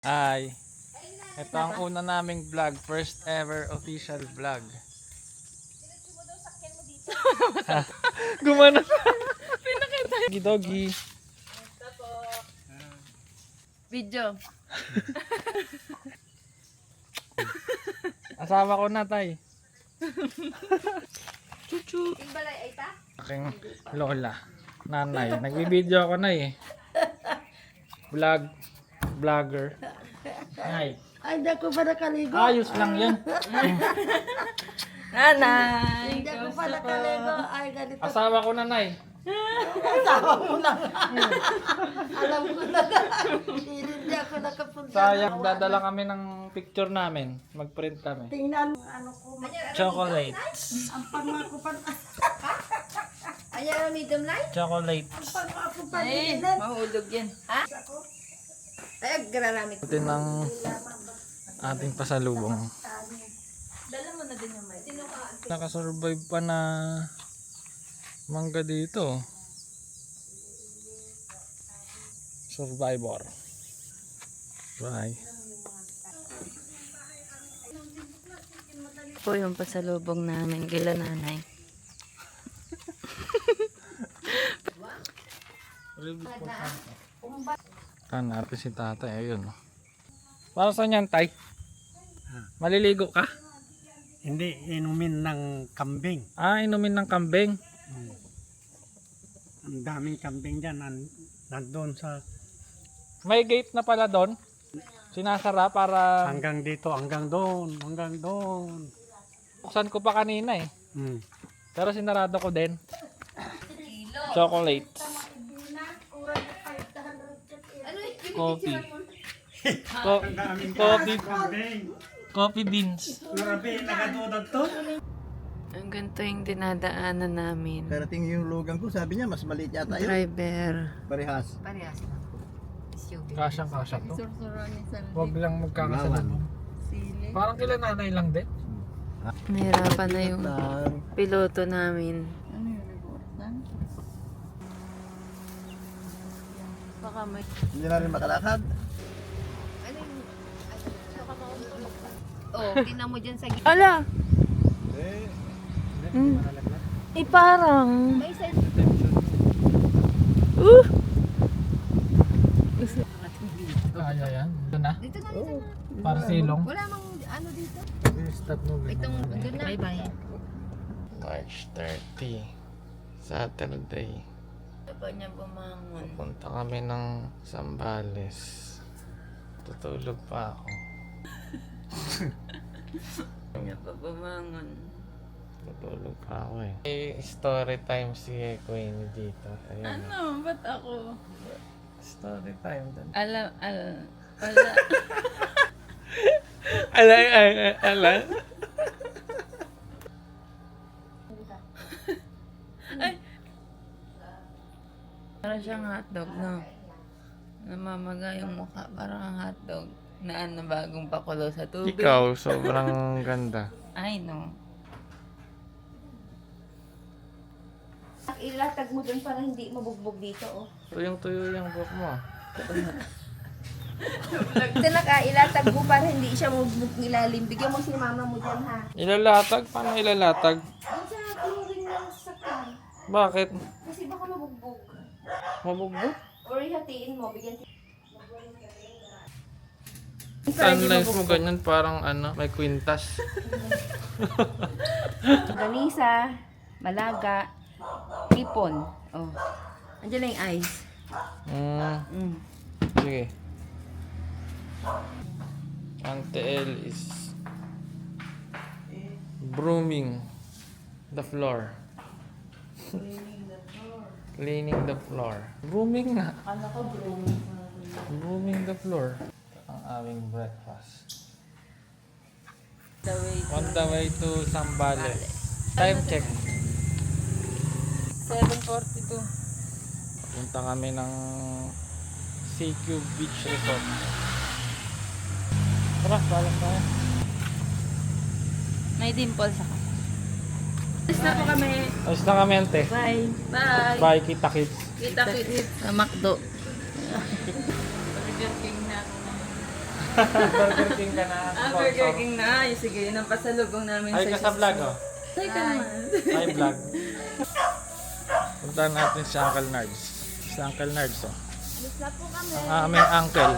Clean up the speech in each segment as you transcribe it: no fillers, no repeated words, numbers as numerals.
Ay, ito ang una naming vlog, first ever official vlog. Gumana. Doggy doggy. Video. Asawa ko na, tay. Chuchu. Balay ay ta? Aking lola, nanay. Nagbibideo ako na eh. Vlogger. Ay, Ay, hindi ako pa nakaligo. ayos lang yan. Nanay! Hindi ako pa nakaligo. Ay, ganito. Asawa ko na, nay. Asawa mo na nga. Alam ko na nga. Hindi ako nakapunta. Sayang, dadala kami ng picture namin. Mag-print kami. Tingnan mo, ano ko. Chocolates. Ang pangako pa. Ayan, medium light? Chocolates. Pangako pa. Ay, mahulog yan. Ha? Ay, graramit. Ito ng ating pasalubong. Dala mo na din yung mic. Sino ka? Nakasurvive pa na mangga dito. Survivor. Bye. Po yung pasalubong namin kila nanay. Tan natin si tatay. Ayun. Para saan yan, tay? Maliligo ka? Hindi, inumin ng kambing. Ah, inumin ng kambing. Ang daming kambing dyan, nandun sa May gate na pala doon. Sinasara para hanggang dito, hanggang doon, hanggang doon. buksan ko pa kanina eh. Hmm. Pero sinarado ko din. Chocolates. Coffee. Coffee. Kambing! Coffee beans. Grabe, nagadudod to. Ang ganito yung dinadaanan namin. Karating yung lugang ko, sabi niya mas maliit yata yun. Driver. Parehas. Parehas lang. SUV. Kasyang-kasya to. Sursuran ni Salvi. Huwag lang magkakasalubong. Parang kila nanay lang din. Nahirapan na yung Lang. piloto namin. Baka may... Hindi na rin makalakad. Oh, tingnan mo dyan sa gitna. Ala! Eh, Eh, parang... May Kaya yan. Ito na. Dito na, Para silong. Wala mang ano dito. Stop mo. Itong, doon na. Bye-bye. March 30. Saturday. Dapat niya bumangon. Punta kami ng Zambales. Tutulog pa ako. Dapat bumangon. Tutulog pa ako eh. May story time si Queenie dito. Ayun. Ano? Ba't ako? Story time doon. Wala. Ala. Para siyang hotdog, no? Namamaga yung mukha. Parang ang hotdog na ano, bagong pakulo sa tubig. Ikaw, sobrang ganda. Ay, no. Ilatag mo dun para hindi mabugbog dito, oh. Tuyong-tuyo yung buhok mo. Ilatag mo para hindi siya mabugbog ilalim. Bigyan mo si mama mo dyan, ha? Ilalatag? Paano ilalatag? Doon sa turing ng sakyan. Bakit? Kasi baka mabugbog. Mabugbog? Or hatiin mo, bigyan si... Sunlight mo ganyan parang ano, may kwintas. Ganisa, malaga, ipon. Oh. Andiyan na yung ice. Mm. Sige. Ang TL is brooming the floor. Cleaning the floor. Brooming nga. Brooming the floor. Ang aming breakfast. On the way to Zambales. Time check. 7:42. Punta kami ng CQ Beach Resort. Tara, balang tayo. May dimples ako. Alis na po kami. Alis na kami, ante. Bye. Bye. Bye, kita-kits. Kita-kits sa McDo. Burger King na ako. Burger King ka na. Burger King na. Ay, sige, yun ang pasalubong namin Ay ka sa vlog oh. Ay ka naman. Ay vlog. Puntahan natin si Uncle Nards. Si Uncle Nards oh. Ang aming uncle.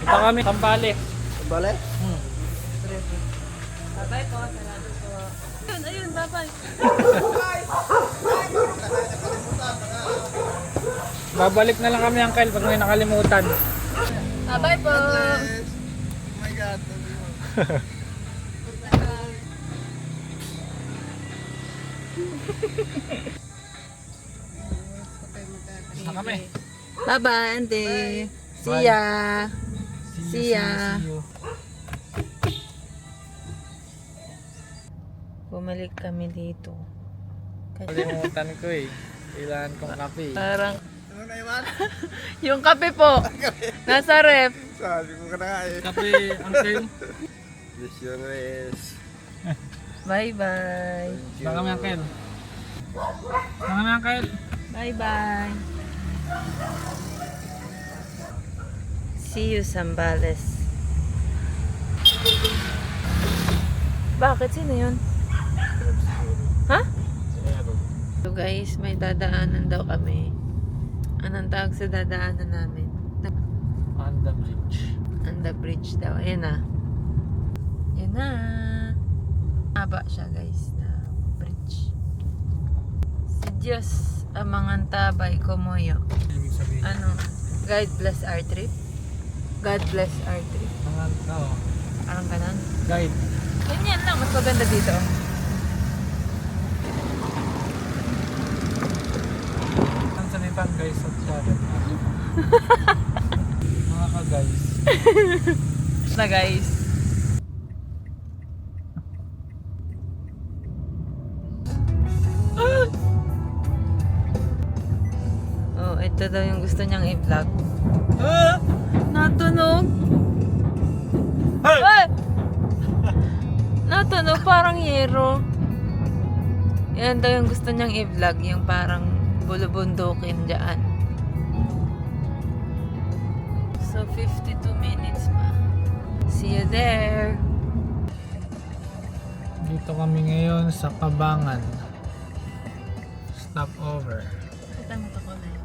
Ito kami, Tambales. Balik? Bye-bye po. Salamat po. Ayun, bye-bye. Babalik na lang kami Uncle pag may nakalimutan. Bye-bye po. Oh my God. Na kami. Bye-bye, auntie. See ya. See ya. Bumalik kami dito. Kalimutan ko eh. Kailangan kong kape. Parang, Ano na iwan? yung kape po. Nasa ref. Sabi ko ka na nga eh. Kape, Uncle. Visiones. Bye-bye. Baka kami Uncle. Baka kami Uncle. Bye-bye. See you, Zambales. Bakit? Sino yun? Ha? So guys, may dadaanan daw kami. Anong tawag sa dadaanan namin? On the bridge. On the bridge daw. Ayan na. Ayan na. Haba siya guys na bridge. Si Diyos amang tabay kumoyo. Ibig sabihin. Ano? God bless our trip. God bless our trip. Mga tao. Parang ganun. Guide. Ganyan lang. Mas maganda dito. Ang salitan guys at channel. Mga ka-guys. Na guys. Oh, ito daw yung gusto niyang i-vlog. Natunog. Ah! Natunog parang yero. Yan daw yung gusto niyang i-vlog, yung parang bulubundukin dyan. So 52 minutes pa. See you there. Dito kami ngayon sa Kabangan. Stopover. Kita mo ko na yun.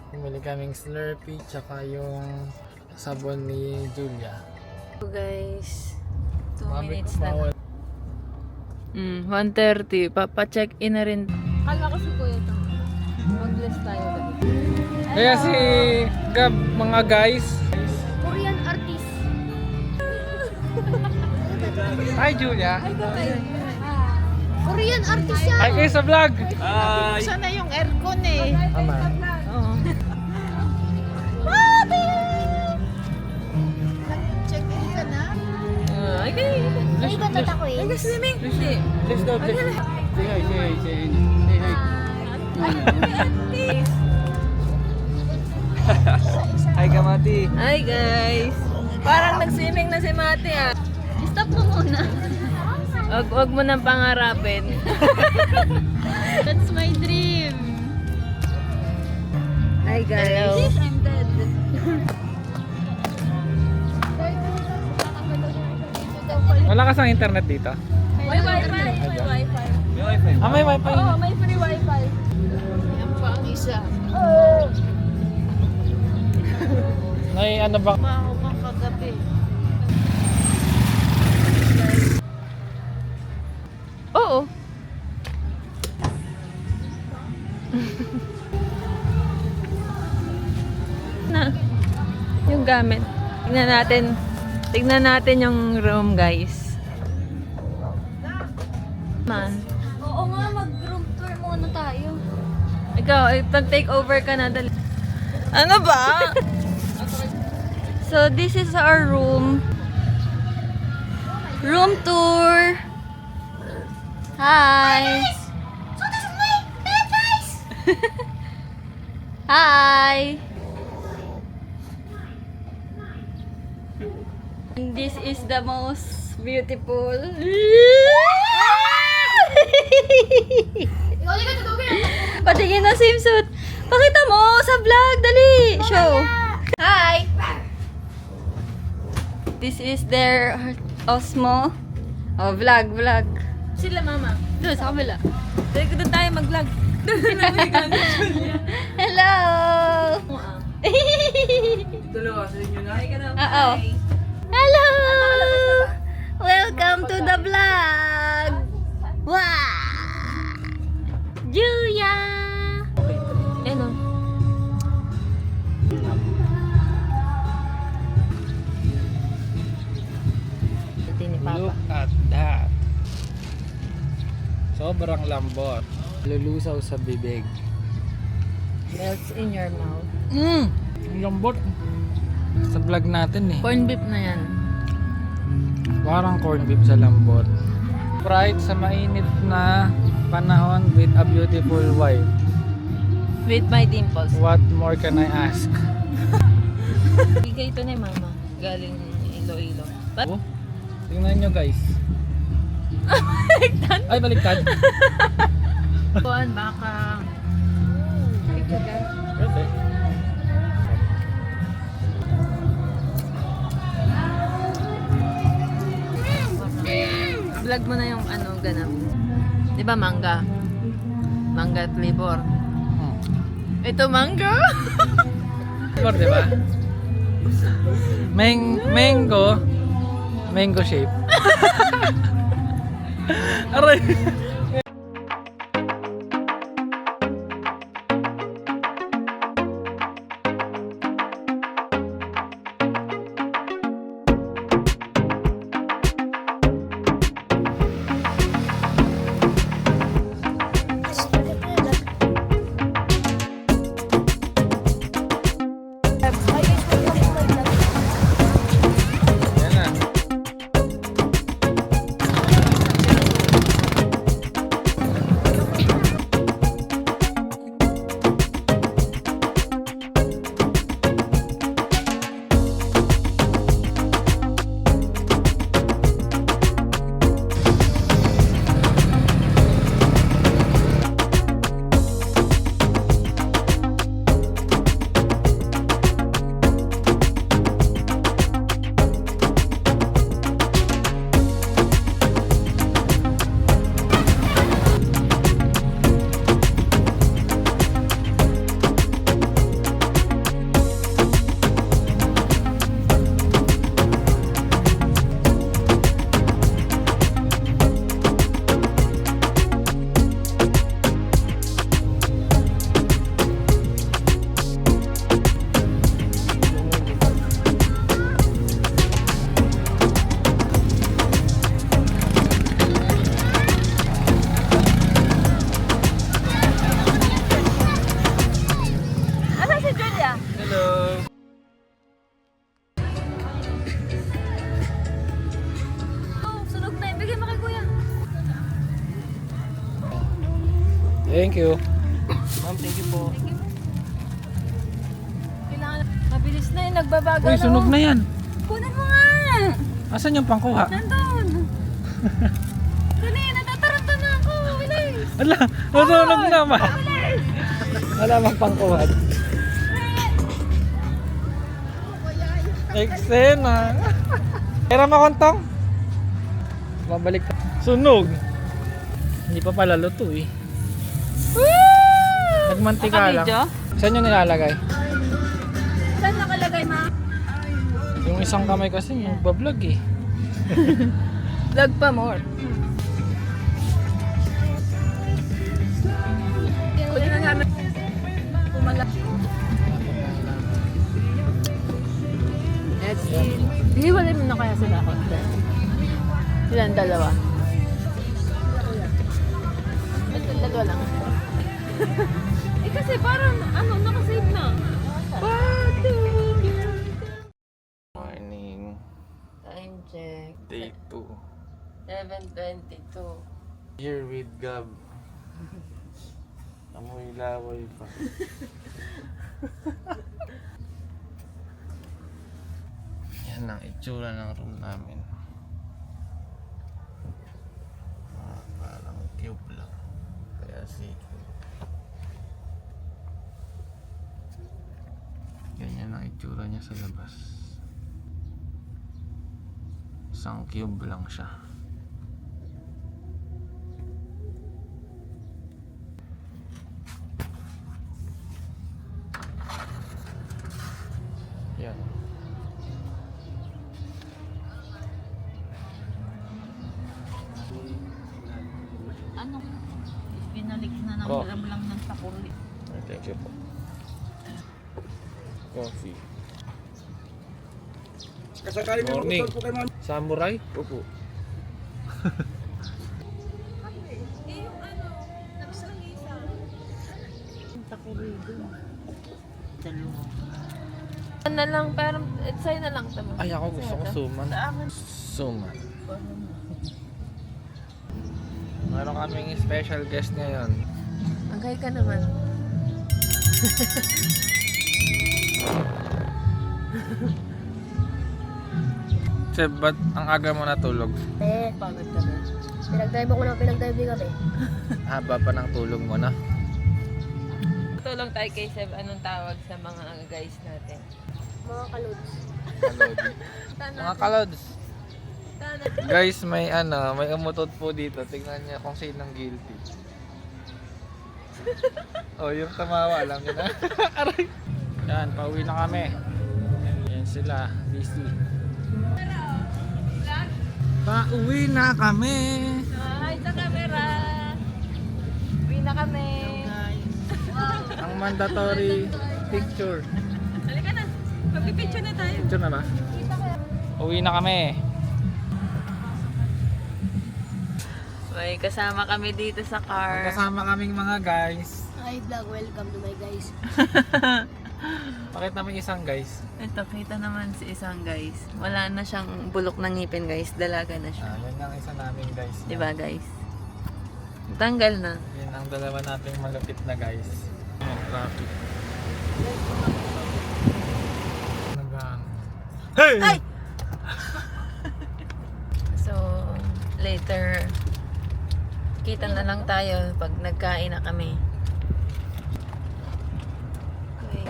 Bumili kaming Slurpee tsaka yung sabon ni Julia. So guys, 2 Mami minutes ko na bawal. lang. 1:30. Papa-check in na rin. Kala ko si Kuya ito. Mag-bless tayo guys. Kaya si Gab, mga guys. Korean artist. Hi Julia. Korean artist yan. Hi kayo sa vlog. Sana yung aircon eh. Ama. Oo. Check-in ka na? Okay. Ay, ba tatakoy? Nag-swimming? Hindi. Let's go. Say hi, say hi, say hi. Hi Kamati. Hi guys. Parang nag-swimming na si Mati ah. Stop mo muna. Huwag mo nang pangarapin. That's my dream. Hi guys. I'm dead. Wala ka sa internet dito? May wifi. May wifi. May wifi. Oo, may free wifi. Yan pa ang isa. May ano ba? Maho ka kagabi. Oo. Na. Yung gamit. Tingnan natin. Tignan natin yung room, guys. Man. Oo nga, mag-room tour muna tayo. Ikaw, take over ka na. Dali. Ano ba? So, this is our room. Room tour. Hi. So, this is my bed, guys! Hi. And this is the most beautiful. Patingin na swimsuit. Pakita mo sa vlog, dali. Show. Hi. This is their Osmo. Oh, vlog. Sila mama. Doon, sa kabila. Doon tayo mag-vlog. Hello! Dalawa sa inyo na. Oo. Hello! Welcome to the vlog! Wow! Julia! Yan o. Ito ni Papa. Look at that. Sobrang lambot. Lulusaw sa bibig. Melts in your mouth. Ang lambot. Sa vlog natin eh. Corn beef na yan. Parang corned beef sa lambot. Fried sa mainit na panahon with a beautiful wife. With my dimples. What more can I ask? Bigay ito ni Mama. Galing Iloilo. But, Oh, tingnan nyo guys. Ay, baliktad. kuan baka. Pwede. Vlog mo na yung ano, ganap. Di ba mangga? Mangga flavor. Ito mangga? Flavor, di ba? Mango. Mango shape. Aray. Yan na. Hello. Oh, sunog na. Bigay mo kay kuya. Thank you. Kailangan. Mabilis na yun. Nagbabagal Uy, sunog na yan. Kunin mo nga. Asan yung pangkuha? Nandun. Dali, natataranta na ako. Bilis. Ala, nasunog naman. Wala mang pangkuha. Eksena. Pera makontong. Babalik. Sunog. Hindi pa pala luto eh. Nagmantika lang. Naka-video? Saan yung nilalagay? Saan nakalagay, ma? Yung isang kamay kasi magbablog eh. Vlog pa more. Kunin na namin. Pumalak. Let's see. Hiwalay mo na kaya sila ako. Silang dalawa. Dalawa lang. Eh kasi parang ano, nakasave na. Morning. Time check. Day 2. 7:22. Here with Gab. Amoy laway pa. Yan ang itsura ng room namin. Parang cube lang. Kaya ganyan ang itsura niya sa labas. Isang cube lang siya. Yan. Ano? Binalik na ng Oh. lang ng takuli. Thank you po. Coffee. Morning. Samurai? Opo. Takuli doon. Dalawa. Na lang, pero sa'yo na lang tama. Ay, ako gusto ko suman. Sa akin. Suman. Meron kaming special guest ngayon. Magay ka naman. Seb, ba't ang aga mo natulog? Pagod kami. Pinag-dive ako ng pinag-dive kami. Haba pa ng tulog mo na. Tulong tayo kay Seb. Anong tawag sa mga guys natin? Mga kalods. Mga kalods. Guys, may umutot po dito. Tingnan niya kung sinong guilty. Oh, yung tamawa, alam niyo na. Aray. Yan, pauwi na kami. Yan sila, busy. Pauwi na kami. Hi sa camera! Uwi na kami! Ang mandatory picture. Halika na! Magpipicture na tayo! Picture na ba? Uwi na kami. May kasama kami dito sa car. Kasama kaming mga guys. Hi vlog, welcome to my guys. Pakita mo yung isang guys. Ito, kita naman si isang guys. Wala na siyang bulok ng ngipin guys. Dalaga na siya. Yan ang isa namin guys. Diba guys? Tanggal na. Yan ang dalawa nating malapit na guys. Oh, traffic. Nagaan. Hey! Ay! So, later, kita na lang tayo pag nagkain na kami. Okay.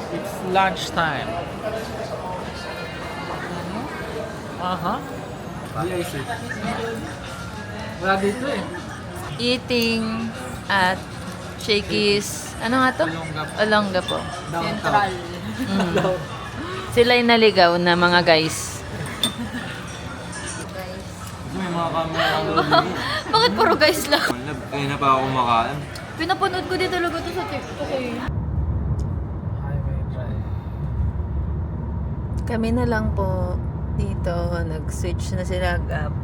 It's lunch time. Aha. Wala dito eh. Eating at Shakey's, ano nga to? Olonga po. Central. Sila yung naligaw na mga guys. May mga camera Bakit puro guys lang? Kaya na pa ako kumakain. Pinapanood ko din talaga to sa TikTok eh. Highway drive. Kami na lang po dito, nag-switch na sila Gab.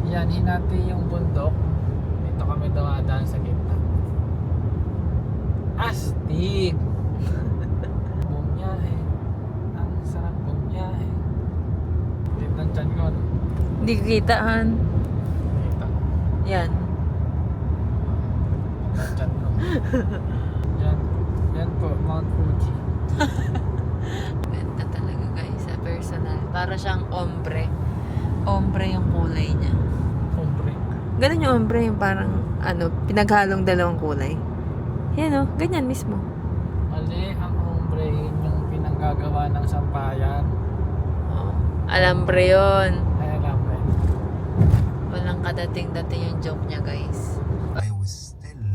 Yan, hinati yung bundok. Dito kami dumadaan sa gitna. Astig! Bumiyahe. Ang sarap bumiyahe. Dito ang tiyan ko. No? Hindi kitaan. Dito. Yan. Dito ang tiyan ko. Yan. Yan po, Mount Fuji. Ganda talaga guys, sa personal. Para siyang ombre. Ombre yung kulay niya. Ombre. Ganun yung ombre, yung parang pinaghalong dalawang kulay. Yan ganyan mismo. Mali, ang ombre yun yung pinanggagawa ng sampayan. Oh. Alambre yun. Ay, alam mo eh. Walang kadating-dating yung joke niya guys. I was still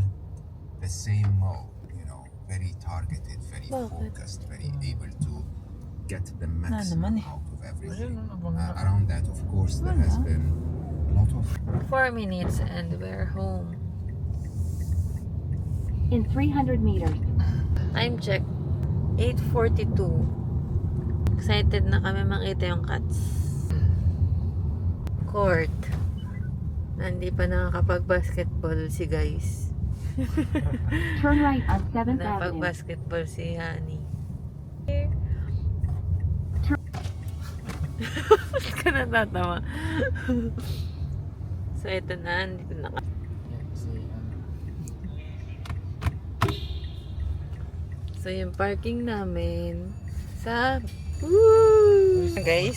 the same mode, very targeted, very focused, very able to get the maximum out of everything. Around that, of course, there has been a lot of 4 minutes and we're home. In 300 meters. Time check. 8:42. Excited na kami makita yung cats. Court. Hindi pa nakakapag-basketball si guys. Turn right on 7th Avenue. Nakapag-basketball si Honey. Ba't ka natatawa? So ito na, dito na kami. Yan, si So yung parking namin sa woo! Guys,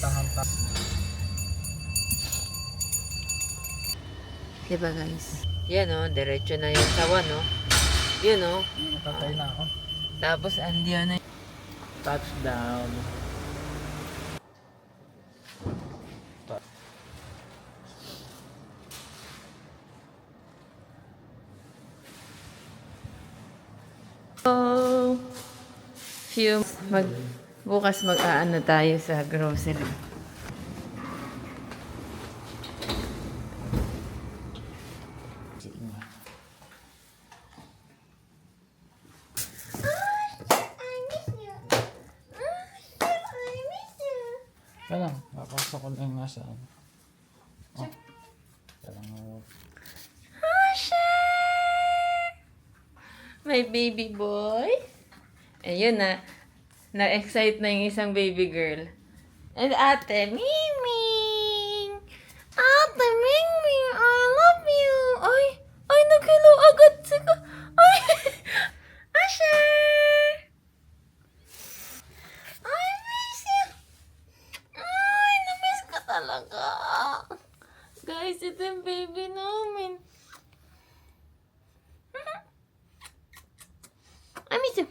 diba guys? Yan diretso na yung sawan Yun Tatay na ako. Tapos andiyan na Touchdown. Bukas mag-aano tayo sa grocery. Kaya lang, papasok ko lang nasa ano. Oh. Kaya lang ako. My baby boy. Ayun na. Na-excite na yung isang baby girl. And Ate Miming! Ate Miming, I love you! Ay! Ay, nag-hello agad sila! Ay! Asher! I miss you! Ay, na-miss ka talaga! Guys, ito yung baby namin. I miss you!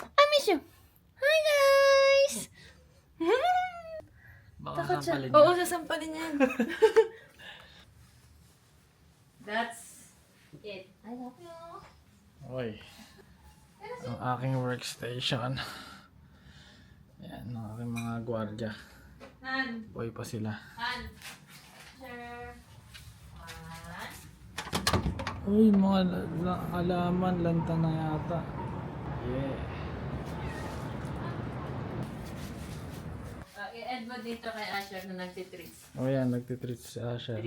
I miss you! Hi, guys! Baka sampalin Oo, sasampalin yan. That's it. I love you. Oy. Ang aking workstation. Yan, ang aking mga gwardiya. Han. Boy pa sila. Han. Sure. One. Uy, mga halaman, lantang na yata. Yeah. I-add mo dito kay Asher na nagtitreats. O yan, nagtitreat si Asher. 3.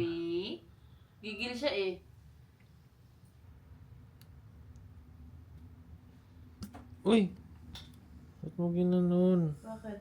Gigil siya eh. Uy! Ba't mo ginanon? Bakit?